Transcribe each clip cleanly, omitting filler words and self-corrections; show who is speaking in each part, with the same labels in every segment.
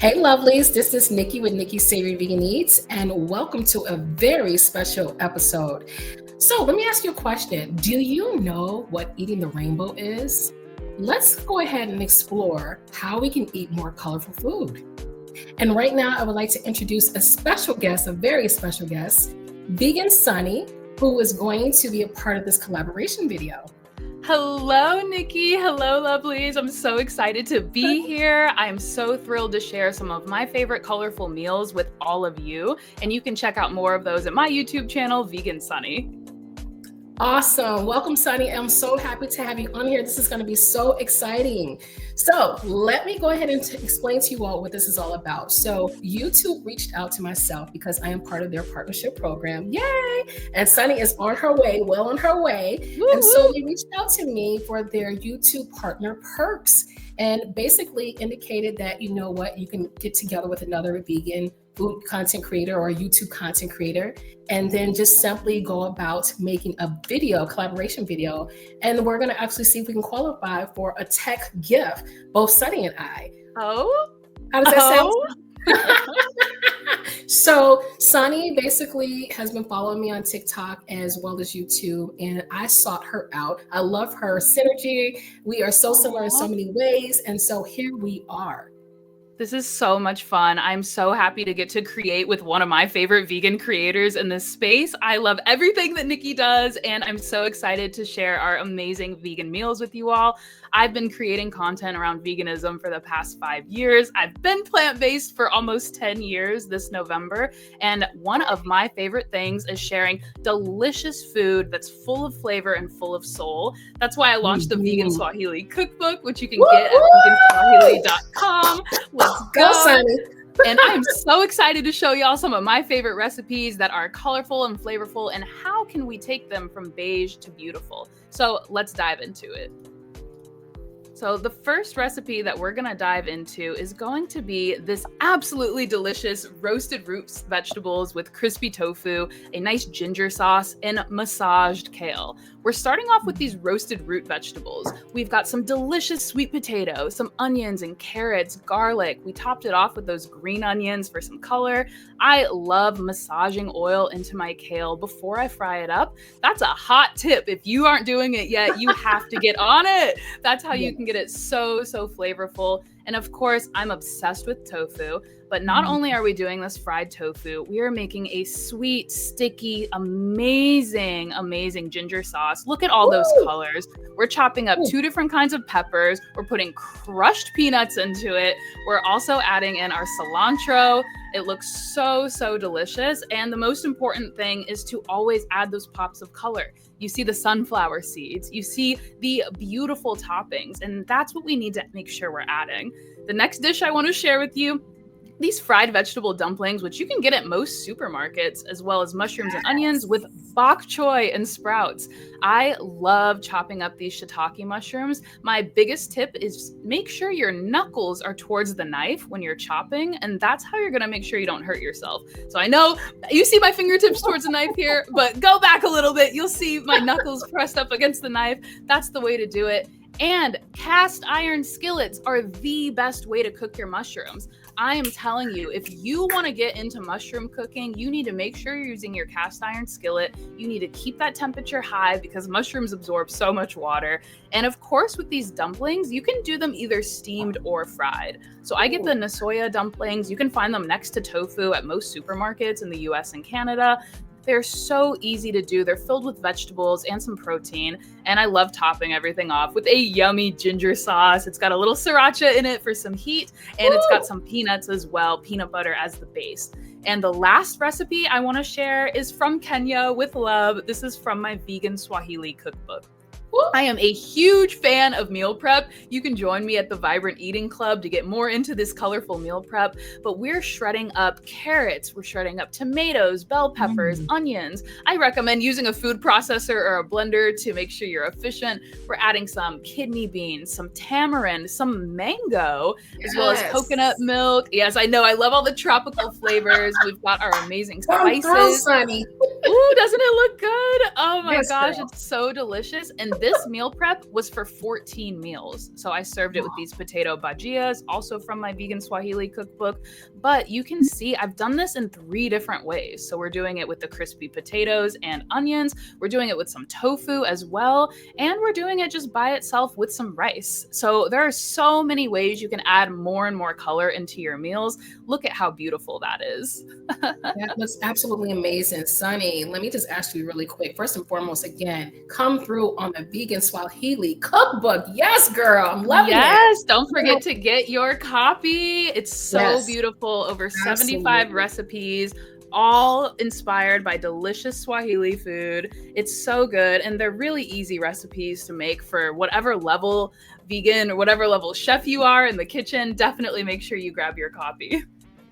Speaker 1: Hey lovelies, this is Nikki with Nicky Savory Vegan Eats, and welcome to a very special episode. So let me ask you a question. Do you know what eating the rainbow is? Let's go ahead and explore how we can eat more colorful food. And right now I would like to introduce a special guest, a very special guest, Vegan Sunny, who is going to be a part of this collaboration video.
Speaker 2: Hello, Nikki. Hello, lovelies. I'm so excited to be here. I'm so thrilled to share some of my favorite colorful meals with all of you. And you can check out more of those at my YouTube channel, Vegan Sunny.
Speaker 1: Awesome. Welcome, Sunny. I'm so happy to have you on here. This is going to be so exciting. So let me go ahead and explain to you all what this is all about. So YouTube reached out to myself because I am part of their partnership program. Yay! And Sunny is on her way, well on her way. Woo-hoo. And so they reached out to me for their YouTube partner perks and basically indicated that, you know what, you can get together with another vegan food content creator or YouTube content creator, and then just simply go about making a video, collaboration video. And we're gonna actually see if we can qualify for a tech gift, both Sunny and I.
Speaker 2: Oh?
Speaker 1: How does that sound? So Sunny basically has been following me on TikTok as well as YouTube, and I sought her out. I love her synergy. We are so similar in so many ways, and so here we are.
Speaker 2: This is so much fun. I'm so happy to get to create with one of my favorite vegan creators in this space. I love everything that Nikki does, and I'm so excited to share our amazing vegan meals with you all. I've been creating content around veganism for the past 5 years. I've been plant-based for almost 10 years this November, and one of my favorite things is sharing delicious food that's full of flavor and full of soul. That's why I launched the Vegan Swahili Cookbook, which you can get at veganswahili.com. Let's go,
Speaker 1: Sunny.
Speaker 2: And I'm so excited to show y'all some of my favorite recipes that are colorful and flavorful, and how can we take them from beige to beautiful. So let's dive into it. So the first recipe that we're gonna dive into is going to be this absolutely delicious roasted root vegetables with crispy tofu, a nice ginger sauce, and massaged kale. We're starting off with these roasted root vegetables. We've got some delicious sweet potato, some onions and carrots, garlic. We topped it off with those green onions for some color. I love massaging oil into my kale before I fry it up. That's a hot tip. If you aren't doing it yet, you have to get on it. That's how you can get it so flavorful. And of course, I'm obsessed with tofu, but not only are we doing this fried tofu, we are making a sweet, sticky, amazing ginger sauce. Look at all those colors. We're chopping up 2 different kinds of peppers. We're putting crushed peanuts into it. We're also adding in our cilantro. It looks so delicious. And the most important thing is to always add those pops of color. You see the sunflower seeds, you see the beautiful toppings, and that's what we need to make sure we're adding. The next dish I want to share with you, these fried vegetable dumplings, which you can get at most supermarkets, as well as mushrooms and onions with bok choy and sprouts. I love chopping up these shiitake mushrooms. My biggest tip is make sure your knuckles are towards the knife when you're chopping, and that's how you're gonna make sure you don't hurt yourself. So I know you see my fingertips towards the knife here, but go back a little bit. You'll see my knuckles pressed up against the knife. That's the way to do it. And cast iron skillets are the best way to cook your mushrooms. I am telling you, if you want to get into mushroom cooking, you need to make sure you're using your cast iron skillet. You need to keep that temperature high because mushrooms absorb so much water. And of course, with these dumplings, you can do them either steamed or fried. So I get the Nasoya dumplings. You can find them next to tofu at most supermarkets in the US and Canada. They're so easy to do. They're filled with vegetables and some protein. And I love topping everything off with a yummy ginger sauce. It's got a little sriracha in it for some heat, and it's got some peanuts as well, peanut butter as the base. And the last recipe I want to share is from Kenya with love. This is from my Vegan Swahili Cookbook. I am a huge fan of meal prep. You can join me at the Vibrant Eating Club to get more into this colorful meal prep, but we're shredding up carrots, we're shredding up tomatoes, bell peppers, onions. I recommend using a food processor or a blender to make sure you're efficient. We're adding some kidney beans, some tamarind, some mango, as well as coconut milk. Yes, I know. I love all the tropical flavors. We've got our amazing spices. Ooh, doesn't it look good? Oh my
Speaker 1: Yes,
Speaker 2: gosh,
Speaker 1: girl.
Speaker 2: it's so delicious. And this meal prep was for 14 meals. So I served it with these potato bhajias, also from my vegan Swahili cookbook. But you can see I've done this in 3 different ways. So we're doing it with the crispy potatoes and onions. We're doing it with some tofu as well. And we're doing it just by itself with some rice. So there are so many ways you can add more and more color into your meals. Look at how beautiful that is.
Speaker 1: That looks absolutely amazing. Sunny, let me just ask you really quick. First and foremost, again, come through on the Vegan Swahili cookbook. Yes, girl. I'm loving it.
Speaker 2: Yes, don't forget to get your copy. It's so
Speaker 1: Yes,
Speaker 2: beautiful. Over 75
Speaker 1: absolutely.
Speaker 2: recipes, all inspired by delicious Swahili food. It's so good. And they're really easy recipes to make for whatever level vegan or whatever level chef you are in the kitchen. Definitely make sure you grab your copy.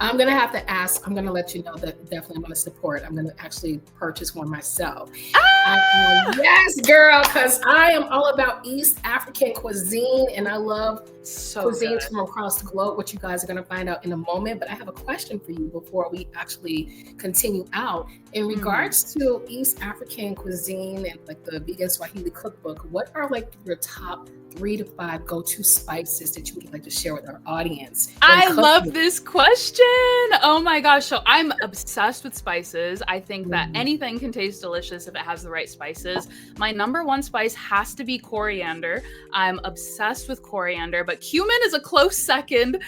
Speaker 1: I'm gonna have to ask. I'm gonna let you know that definitely I'm gonna support. I'm gonna actually purchase one myself.
Speaker 2: Ah!
Speaker 1: Yes, girl, because I am all about East African cuisine, and I love
Speaker 2: So
Speaker 1: cuisines
Speaker 2: good.
Speaker 1: from across the globe, which you guys are gonna find out in a moment. But I have a question for you before we actually continue out. In regards to East African cuisine and like the vegan Swahili cookbook, what are like your top 3 to 5 go-to spices that you would like to share with our audience?
Speaker 2: I love this question. Oh my gosh. So I'm obsessed with spices. I think that anything can taste delicious if it has the right spices. My number 1 spice has to be coriander. I'm obsessed with coriander, but cumin is a close second.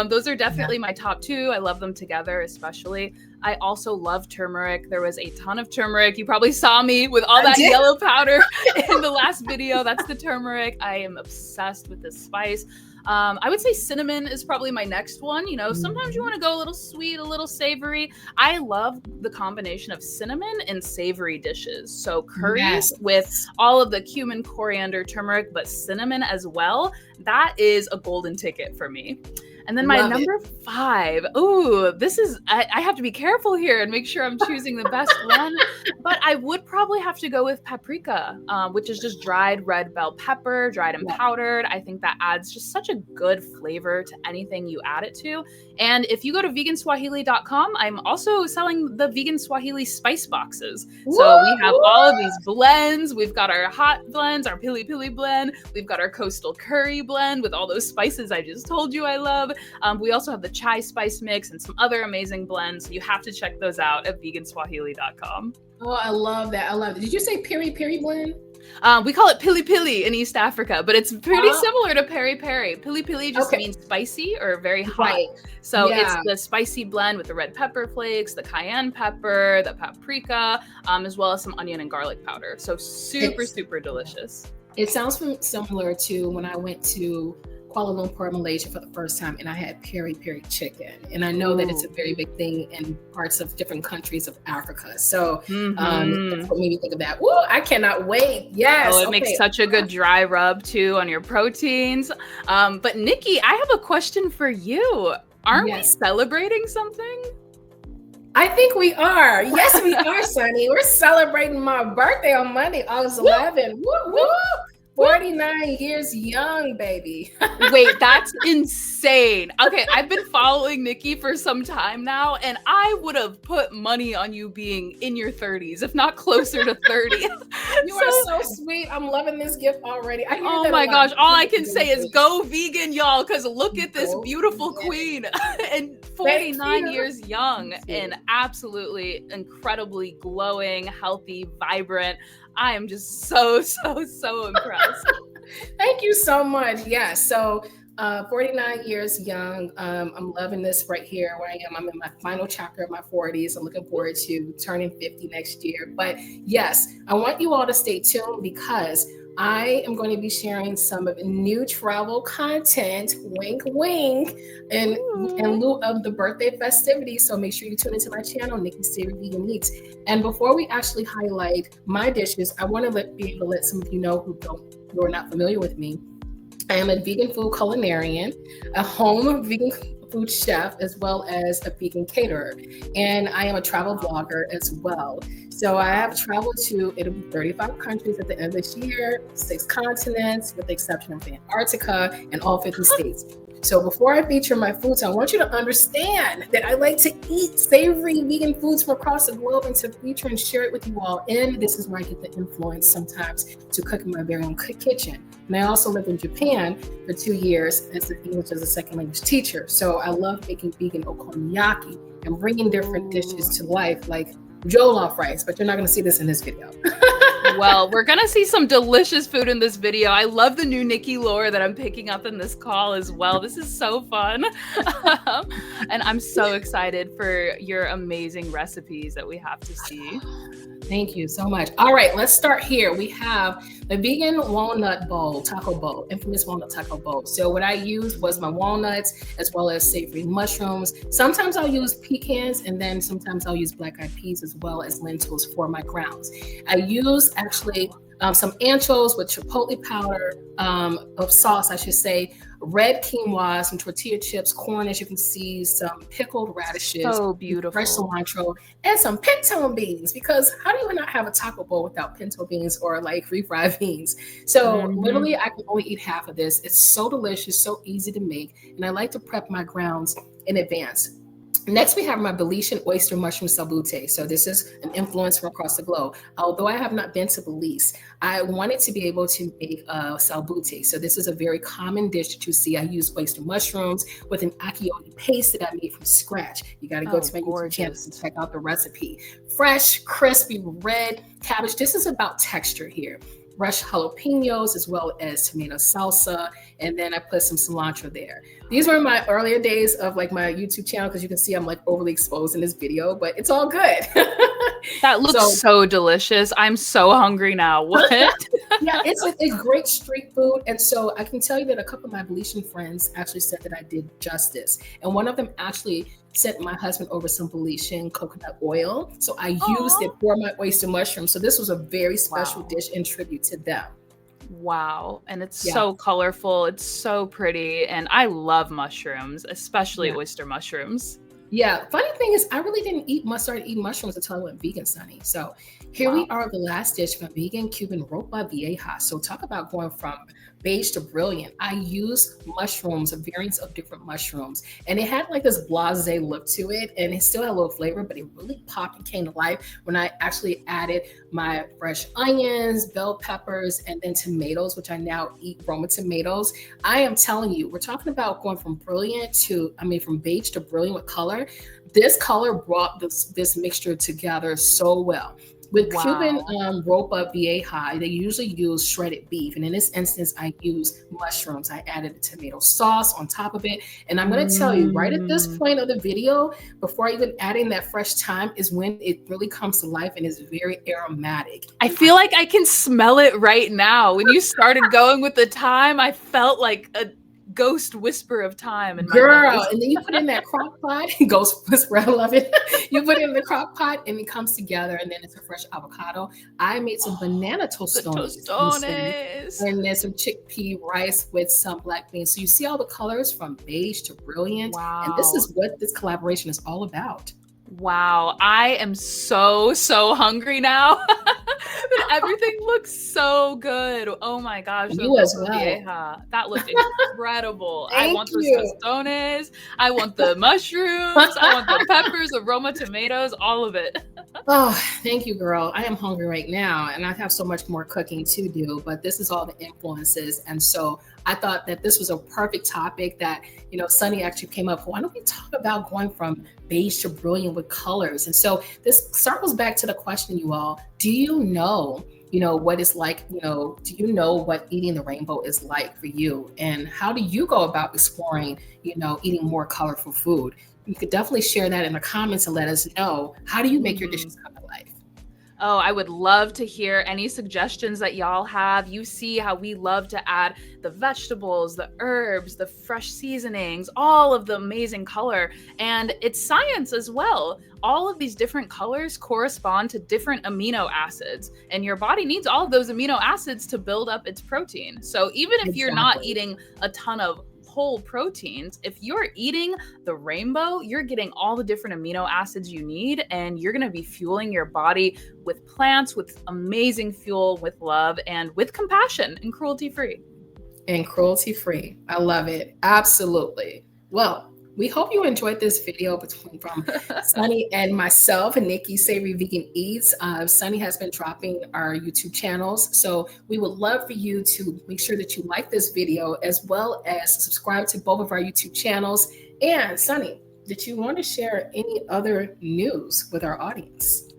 Speaker 2: Those are definitely my top 2. I love them together, especially. I also love turmeric. There was a ton of turmeric. You probably saw me with all that yellow powder in the last video. That's the turmeric. I am obsessed with this spice. I would say cinnamon is probably my next one. You know, sometimes you want to go a little sweet, a little savory. I love the combination of cinnamon and savory dishes. So curries with all of the cumin, coriander, turmeric, but cinnamon as well. That is a golden ticket for me. And then my number 5, ooh, this is, I have to be careful here and make sure I'm choosing the best one, but I would probably have to go with paprika, which is just dried red bell pepper, dried and powdered. I think that adds just such a good flavor to anything you add it to. And if you go to veganswahili.com, I'm also selling the Vegan Swahili spice boxes. So we have all of these blends. We've got our hot blends, our pili pili blend. We've got our coastal curry blend with all those spices I just told you I love. We also have the chai spice mix and some other amazing blends. So you have to check those out at veganswahili.com.
Speaker 1: Oh, I love that. I love it. Did you say peri peri blend?
Speaker 2: We call it pili pili in East Africa, but it's pretty similar to peri peri. Pili pili just means spicy or very hot. So it's the spicy blend with the red pepper flakes, the cayenne pepper, the paprika, as well as some onion and garlic powder. So super delicious.
Speaker 1: It sounds similar to when I went to Kuala Lumpur, Malaysia for the first time, and I had peri peri chicken. And I know that it's a very big thing in parts of different countries of Africa. So that's what made me think of that. Woo, I cannot wait. Yes.
Speaker 2: Oh, it makes such a good dry rub too on your proteins. But Nikki, I have a question for you. Aren't we celebrating something?
Speaker 1: I think we are. Yes, we are, Sunny. We're celebrating my birthday on Monday, August 11th. Woo, woo. 49 years young, baby.
Speaker 2: Wait, that's insane. Okay, I've been following Nikki for some time now, and I would have put money on you being in your 30s, if not closer to 30.
Speaker 1: You are so sweet. I'm loving this gift already.
Speaker 2: Oh my gosh, all I can say is go vegan, y'all, because look at this beautiful queen. And 49 years young and absolutely incredibly glowing, healthy, vibrant. I am just so impressed.
Speaker 1: Thank you so much. Yeah. So 49 years young. I'm loving this right here where I am. I'm in my final chapter of my 40s. I'm looking forward to turning 50 next year. But yes, I want you all to stay tuned because I am going to be sharing some of new travel content, wink, wink, in lieu of the birthday festivities. So make sure you tune into my channel, Nicky Savory Vegan Eats. And before we actually highlight my dishes, I want to be able to let some of you know who are not familiar with me. I am a vegan food culinarian, a home vegan food chef, as well as a vegan caterer. And I am a travel vlogger as well. So I have traveled to, it'll be 35 countries at the end of this year, 6 continents, with the exception of Antarctica and all 50 states. So before I feature my foods, I want you to understand that I like to eat savory vegan foods from across the globe and to feature and share it with you all. And this is where I get the influence sometimes to cook in my very own kitchen. And I also lived in Japan for 2 years as an English as a second language teacher. So I love making vegan okonomiyaki and bringing different dishes to life, like jollof rice, but you're not going to see this in this video.
Speaker 2: Well, we're going to see some delicious food in this video. I love the new Nicky lore that I'm picking up in this call as well. This is so fun. And I'm so excited for your amazing recipes that we have to see.
Speaker 1: Thank you so much. All right, let's start here. We have the vegan walnut bowl, taco bowl, infamous walnut taco bowl. So what I used was my walnuts as well as savory mushrooms. Sometimes I'll use pecans, and then sometimes I'll use black-eyed peas as well as lentils for my grounds. I use actually some anchovies with chipotle powder of sauce, I should say, red quinoa, some tortilla chips, corn, as you can see, some pickled radishes,
Speaker 2: so beautiful,
Speaker 1: fresh cilantro, and some pinto beans, because how do you not have a taco bowl without pinto beans or like refried beans? So literally I can only eat half of this. It's so delicious, so easy to make, and I like to prep my grounds in advance. Next, we have my Belize oyster mushroom salbute. So this is an influence from across the globe. Although I have not been to Belize, I wanted to be able to make a salbute. So this is a very common dish that you see. I use oyster mushrooms with an akioli paste that I made from scratch. You got to go to my YouTube channel and check out the recipe. Fresh, crispy, red cabbage. This is about texture here. Fresh jalapenos as well as tomato salsa, and then I put some cilantro there. These were my earlier days of like my YouTube channel, because you can see I'm like overly exposed in this video, but it's all good.
Speaker 2: That looks so delicious. I'm so hungry now. What?
Speaker 1: Yeah, it's a great street food. And so I can tell you that a couple of my Belizean friends actually said that I did justice. And one of them actually sent my husband over some Belizean coconut oil. So I used it for my oyster mushroom. So this was a very special dish in tribute to them.
Speaker 2: Wow. And it's so colorful. It's so pretty. And I love mushrooms, especially oyster mushrooms.
Speaker 1: Yeah. Funny thing is, I really didn't start eating mushrooms until I went vegan, Sunny. So here we are, the last dish from vegan Cuban ropa vieja. So talk about going from beige to brilliant. I used mushrooms, variants of different mushrooms, and it had like this blasé look to it, and it still had a little flavor, but it really popped and came to life when I actually added my fresh onions, bell peppers, and then tomatoes, which I now eat Roma tomatoes. I am telling you, we're talking about going from from beige to brilliant with color. This color brought this mixture together so well. With Cuban ropa vieja, they usually use shredded beef. And in this instance, I use mushrooms. I added a tomato sauce on top of it. And I'm going to tell you, right at this point of the video, before even adding that fresh thyme, is when it really comes to life and is very aromatic.
Speaker 2: I feel like I can smell it right now. When you started going with the thyme, I felt like a ghost whisper of thyme in my
Speaker 1: girl, and then you put it in that crock pot. Ghost whisper, I love it. You put it in the crock pot and it comes together, and then it's a fresh avocado. I made some banana tostones and then some chickpea rice with some black beans. So you see all the colors from beige to brilliant. And this is what this collaboration is all about.
Speaker 2: Wow, I am so hungry now. Everything looks so good. Oh my gosh.
Speaker 1: You as well.
Speaker 2: That looked incredible. I want those tostones. I want the mushrooms. I want the peppers, the Roma tomatoes, all of it.
Speaker 1: Oh, thank you, girl. I am hungry right now, and I have so much more cooking to do, but this is all the influences. And so I thought that this was a perfect topic that, Sunny actually came up. Why don't we talk about going from beige to brilliant with colors? And so this circles back to the question, you all. Do you know what it's like? Do you know what eating the rainbow is like for you? And how do you go about exploring, eating more colorful food? You could definitely share that in the comments and let us know. How do you make your dishes come to life?
Speaker 2: Oh, I would love to hear any suggestions that y'all have. You see how we love to add the vegetables, the herbs, the fresh seasonings, all of the amazing color. And it's science as well. All of these different colors correspond to different amino acids, and your body needs all of those amino acids to build up its protein. So even if you're not eating a ton of whole proteins, if you're eating the rainbow, you're getting all the different amino acids you need, and you're going to be fueling your body with plants, with amazing fuel, with love, and with compassion and cruelty free.
Speaker 1: and cruelty-free. I love it. Absolutely. Well, we hope you enjoyed this video from Sunny and myself and Nikki, Savory Vegan Eats. Sunny has been dropping our YouTube channels. So we would love for you to make sure that you like this video as well as subscribe to both of our YouTube channels. And Sunny, did you want to share any other news with our audience?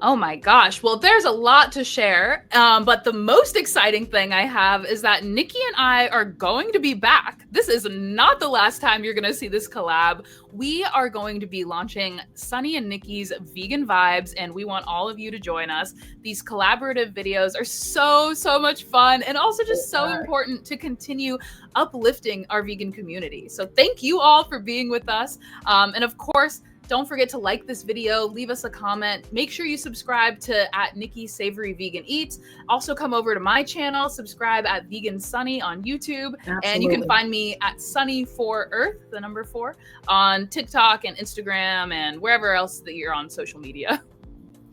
Speaker 2: Oh my gosh. Well, there's a lot to share. But the most exciting thing I have is that Nikki and I are going to be back. This is not the last time you're going to see this collab. We are going to be launching Sunny and Nikki's Vegan Vibes, and we want all of you to join us. These collaborative videos are so much fun and also just so important to continue uplifting our vegan community. So thank you all for being with us. And of course, don't forget to like this video, leave us a comment. Make sure you subscribe to @Nicky Savory Vegan Eats. Also come over to my channel, subscribe @Vegan Sunny on YouTube. Absolutely. And you can find me @Sunny4Earth, the number 4, on TikTok and Instagram and wherever else that you're on social media.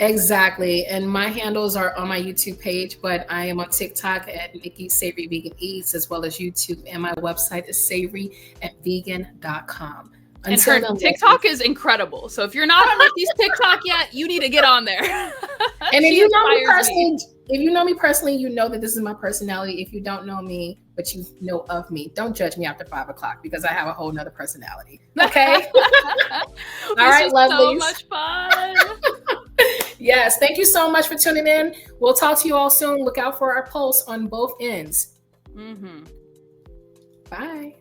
Speaker 1: Exactly. And my handles are on my YouTube page, but I am on TikTok @Nicky Savory Vegan Eats, as well as YouTube. And my website is savory@vegan.com.
Speaker 2: And her TikTok is incredible. So if you're not on Nikki's TikTok yet, you need to get on there.
Speaker 1: And if you know me personally, you know that this is my personality. If you don't know me, but you know of me, don't judge me after 5 o'clock because I have a whole nother personality. Okay. All right, lovelies.
Speaker 2: So much fun.
Speaker 1: Yes. Thank you so much for tuning in. We'll talk to you all soon. Look out for our posts on both ends.
Speaker 2: Mm-hmm.
Speaker 1: Bye.